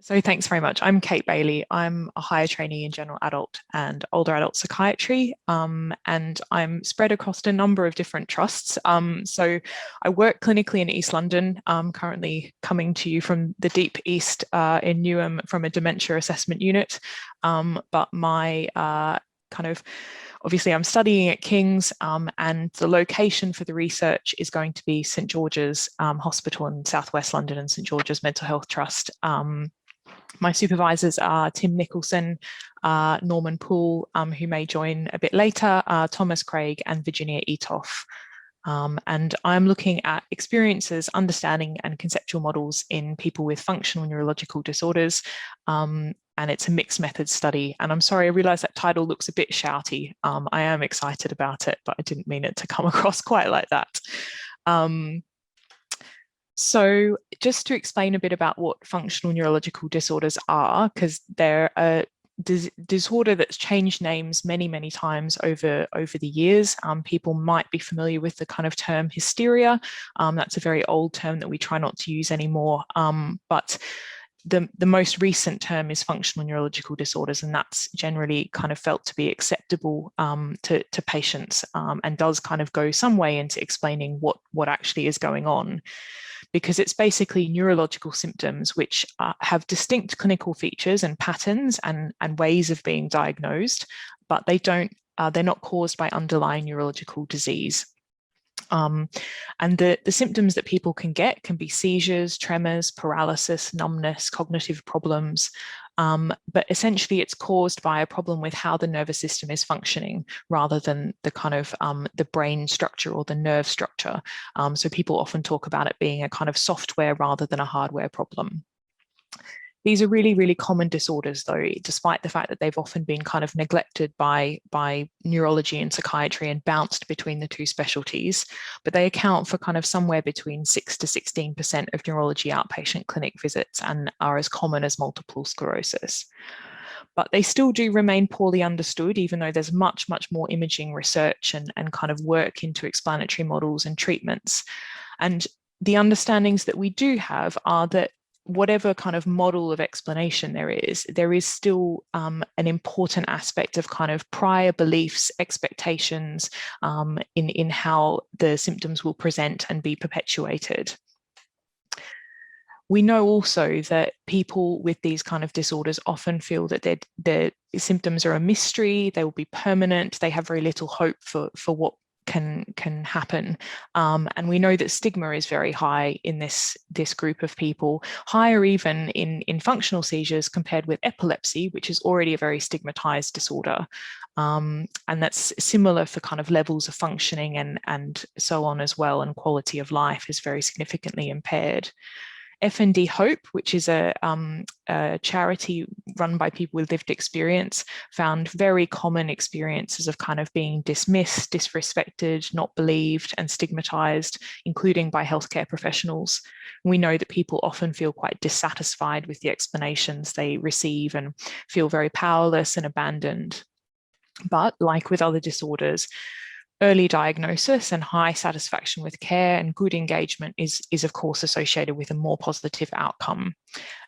So thanks very much. I'm Kate Bailey. I'm a higher trainee in general adult and older adult psychiatry, and I'm spread across a number of different trusts. So I work clinically in East London, currently coming to you from the deep east in Newham from a dementia assessment unit. But my obviously I'm studying at King's, and the location for the research is going to be St George's Hospital in Southwest London and St George's Mental Health Trust. My supervisors are Tim Nicholson, Norman Poole, who may join a bit later, Thomas Craig, and Virginia Etoff. And I'm looking at experiences, understanding, and conceptual models in people with functional neurological disorders. And it's a mixed method study. And I'm sorry, I realize that title looks a bit shouty. I am excited about it, but I didn't mean it to come across quite like that. So just to explain a bit about what functional neurological disorders are, because they're a disorder that's changed names many, many times over the years. People might be familiar with the kind of term hysteria. That's a very old term that we try not to use anymore. But the most recent term is functional neurological disorders, and that's generally kind of felt to be acceptable to patients, and does kind of go some way into explaining what actually is going on, because it's basically neurological symptoms which have distinct clinical features and patterns and ways of being diagnosed, but they're not caused by underlying neurological disease. And the symptoms that people can get can be seizures, tremors, paralysis, numbness, cognitive problems. But essentially it's caused by a problem with how the nervous system is functioning rather than the kind of the brain structure or the nerve structure. So people often talk about it being a kind of software rather than a hardware problem. These are really, really common disorders, though, despite the fact that they've often been kind of neglected by neurology and psychiatry and bounced between the two specialties. But they account for kind of somewhere between 6 to 16% of neurology outpatient clinic visits and are as common as multiple sclerosis. But they still do remain poorly understood, even though there's much, much more imaging research and kind of work into explanatory models and treatments. And the understandings that we do have are that whatever kind of model of explanation there is still an important aspect of kind of prior beliefs, expectations in how the symptoms will present and be perpetuated. We know also that people with these kind of disorders often feel that their symptoms are a mystery, they will be permanent, they have very little hope for what can happen. And we know that stigma is very high in this group of people, higher even in functional seizures compared with epilepsy, which is already a very stigmatized disorder. And that's similar for kind of levels of functioning and so on as well, and quality of life is very significantly impaired. FND Hope, which is a charity run by people with lived experience, found very common experiences of kind of being dismissed, disrespected, not believed, and stigmatized, including by healthcare professionals. We know that people often feel quite dissatisfied with the explanations they receive and feel very powerless and abandoned. But like with other disorders, early diagnosis and high satisfaction with care and good engagement is of course associated with a more positive outcome.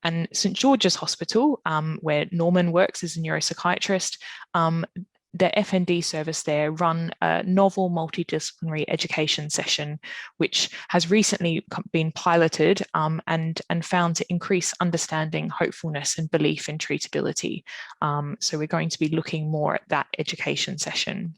And St George's Hospital, where Norman works as a neuropsychiatrist, the FND service there run a novel multidisciplinary education session, which has recently been piloted and found to increase understanding, hopefulness, and belief in treatability. So we're going to be looking more at that education session.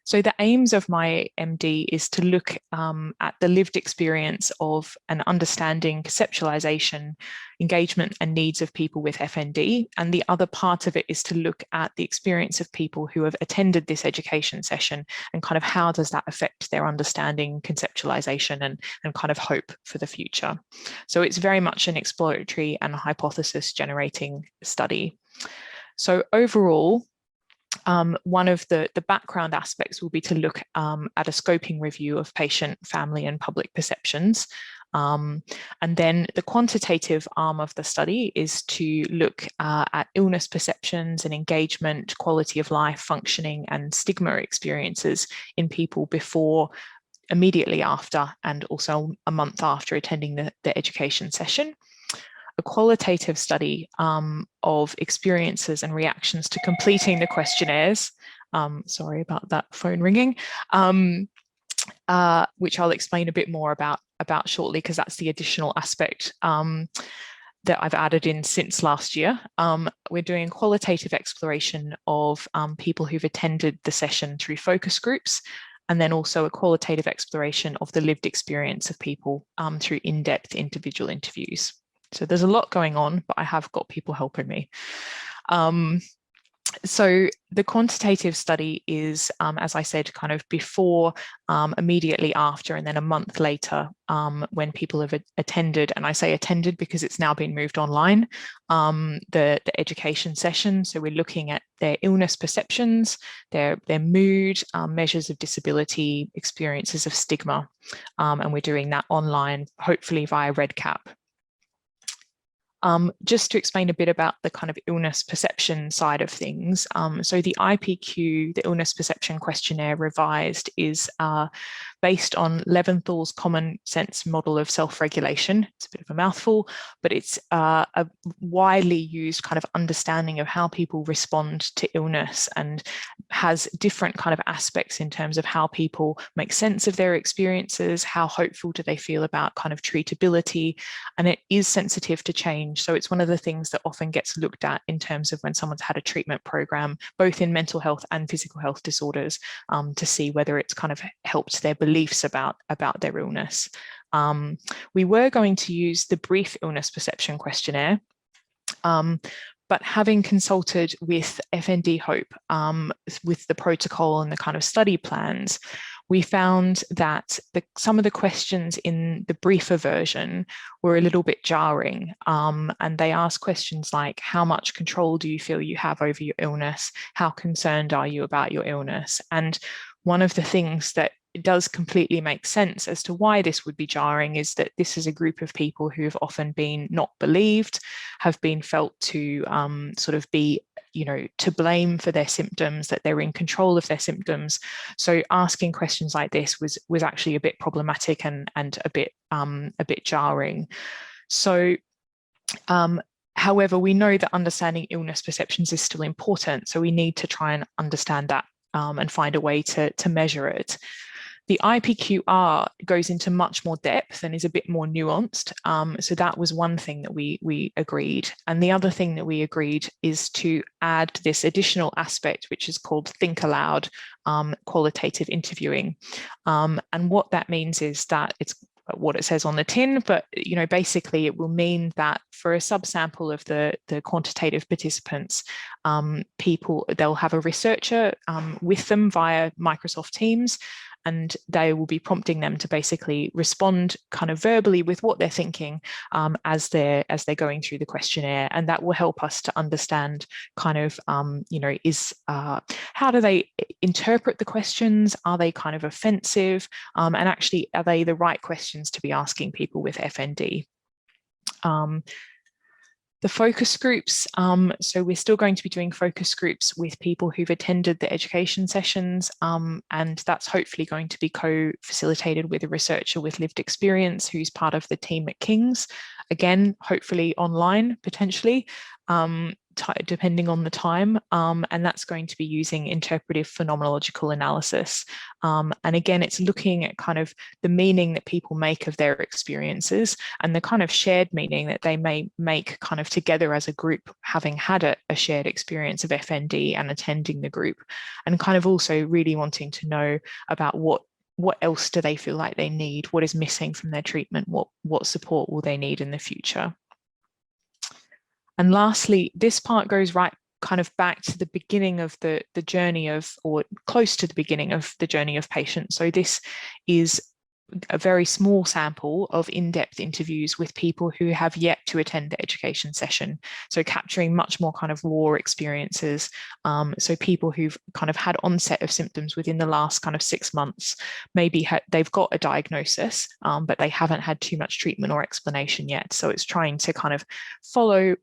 So the aims of my MD is to look at the lived experience of an understanding, conceptualization, engagement and needs of people with FND. And the other part of it is to look at the experience of people who have attended this education session and kind of how does that affect their understanding, conceptualization and kind of hope for the future. So it's very much an exploratory and hypothesis generating study. So overall, one of the background aspects will be to look at a scoping review of patient, family, and public perceptions. And then the quantitative arm of the study is to look at illness perceptions and engagement, quality of life, functioning, and stigma experiences in people before, immediately after, and also a month after attending the education session. a qualitative study of experiences and reactions to completing the questionnaires. Sorry about that phone ringing. Which I'll explain a bit more about shortly, because that's the additional aspect that I've added in since last year. We're doing qualitative exploration of people who've attended the session through focus groups, and then also a qualitative exploration of the lived experience of people through in-depth individual interviews. So there's a lot going on, but I have got people helping me. So the quantitative study is, as I said, kind of before, immediately after, and then a month later when people have attended, and I say attended because it's now been moved online, the education session. So we're looking at their illness perceptions, their mood, measures of disability, experiences of stigma, and we're doing that online, hopefully via REDCap. Just to explain a bit about the kind of illness perception side of things. So the IPQ, the Illness Perception Questionnaire revised, is based on Leventhal's common sense model of self-regulation. It's a bit of a mouthful, but it's a widely used kind of understanding of how people respond to illness, and has different kind of aspects in terms of how people make sense of their experiences, how hopeful do they feel about kind of treatability, and it is sensitive to change. So it's one of the things that often gets looked at in terms of when someone's had a treatment program, both in mental health and physical health disorders, to see whether it's kind of helped their beliefs about their illness. We were going to use the brief illness perception questionnaire, but having consulted with FND Hope, with the protocol and the kind of study plans, we found that some of the questions in the briefer version were a little bit jarring. And they asked questions like, how much control do you feel you have over your illness? How concerned are you about your illness? And one of the things that it does completely make sense as to why this would be jarring is that this is a group of people who have often been not believed, have been felt to sort of be, to blame for their symptoms, that they're in control of their symptoms. So asking questions like this was actually a bit problematic and a bit jarring. So however, we know that understanding illness perceptions is still important, so we need to try and understand that and find a way to measure it. The IPQR goes into much more depth and is a bit more nuanced. So that was one thing that we agreed. And the other thing that we agreed is to add this additional aspect, which is called Think Aloud qualitative interviewing. And what that means is that it's what it says on the tin, but basically it will mean that for a subsample of the quantitative participants, they'll have a researcher with them via Microsoft Teams, and they will be prompting them to basically respond kind of verbally with what they're thinking as they're going through the questionnaire. And that will help us to understand kind of, how do they interpret the questions? Are they kind of offensive? And actually, are they the right questions to be asking people with FND? The focus groups, so we're still going to be doing focus groups with people who've attended the education sessions, and that's hopefully going to be co-facilitated with a researcher with lived experience who's part of the team at King's. Again, hopefully online, potentially, depending on the time, and that's going to be using interpretive phenomenological analysis. And again, it's looking at kind of the meaning that people make of their experiences and the kind of shared meaning that they may make kind of together as a group, having had a shared experience of FND and attending the group, and kind of also really wanting to know about what else do they feel like they need, what is missing from their treatment, what support will they need in the future. And lastly, this part goes right kind of back to the beginning of the journey of, or close to the beginning of the journey of patients. So this is a very small sample of in-depth interviews with people who have yet to attend the education session. So capturing much more kind of raw experiences. So people who've kind of had onset of symptoms within the last kind of 6 months, maybe they've got a diagnosis, but they haven't had too much treatment or explanation yet. So it's trying to kind of follow,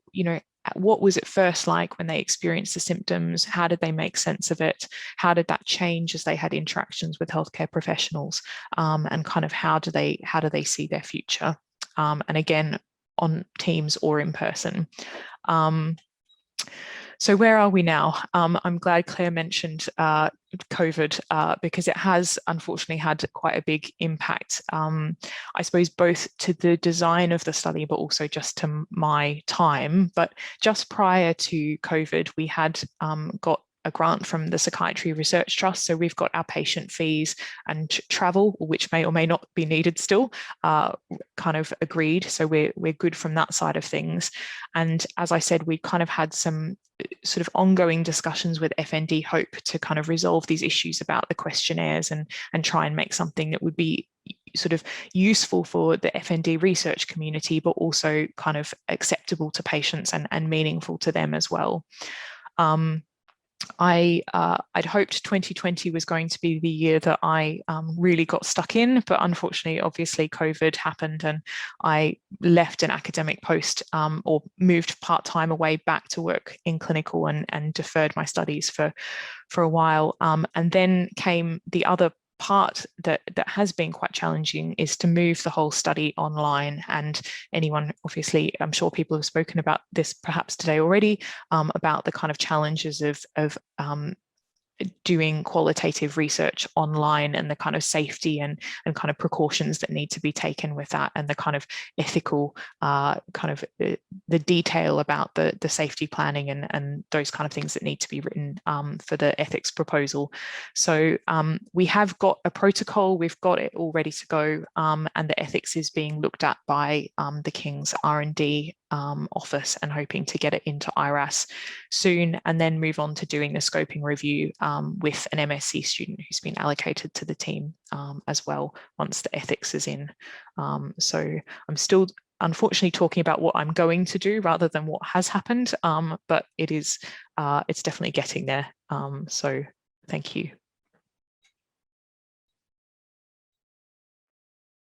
what was it first like when they experienced the symptoms? How did they make sense of it? How did that change as they had interactions with healthcare professionals? And kind of how do they see their future? And again, on Teams or in person. So where are we now? I'm glad Claire mentioned COVID because it has unfortunately had quite a big impact, I suppose, both to the design of the study, but also just to my time. But just prior to COVID, we had got a grant from the Psychiatry Research Trust. So we've got our patient fees and travel, which may or may not be needed still, kind of agreed. So we're good from that side of things. And as I said, we kind of had some sort of ongoing discussions with FND Hope to kind of resolve these issues about the questionnaires and try and make something that would be sort of useful for the FND research community, but also kind of acceptable to patients and meaningful to them as well. I'd hoped 2020 was going to be the year that I really got stuck in, but unfortunately, obviously, COVID happened and I left an academic post or moved part-time away back to work in clinical and deferred my studies for a while. And then came the other part that has been quite challenging is to move the whole study online. And anyone, obviously, I'm sure people have spoken about this perhaps today already, about the kind of challenges of doing qualitative research online and the kind of safety and kind of precautions that need to be taken with that, and the kind of ethical kind of the detail about the safety planning and those kind of things that need to be written for the ethics proposal. So we have got a protocol, we've got it all ready to go, and the ethics is being looked at by the King's R&D office, and hoping to get it into IRAS soon, and then move on to doing the scoping review with an MSc student who's been allocated to the team as well once the ethics is in. So I'm still unfortunately talking about what I'm going to do rather than what has happened, but it's definitely getting there. So thank you.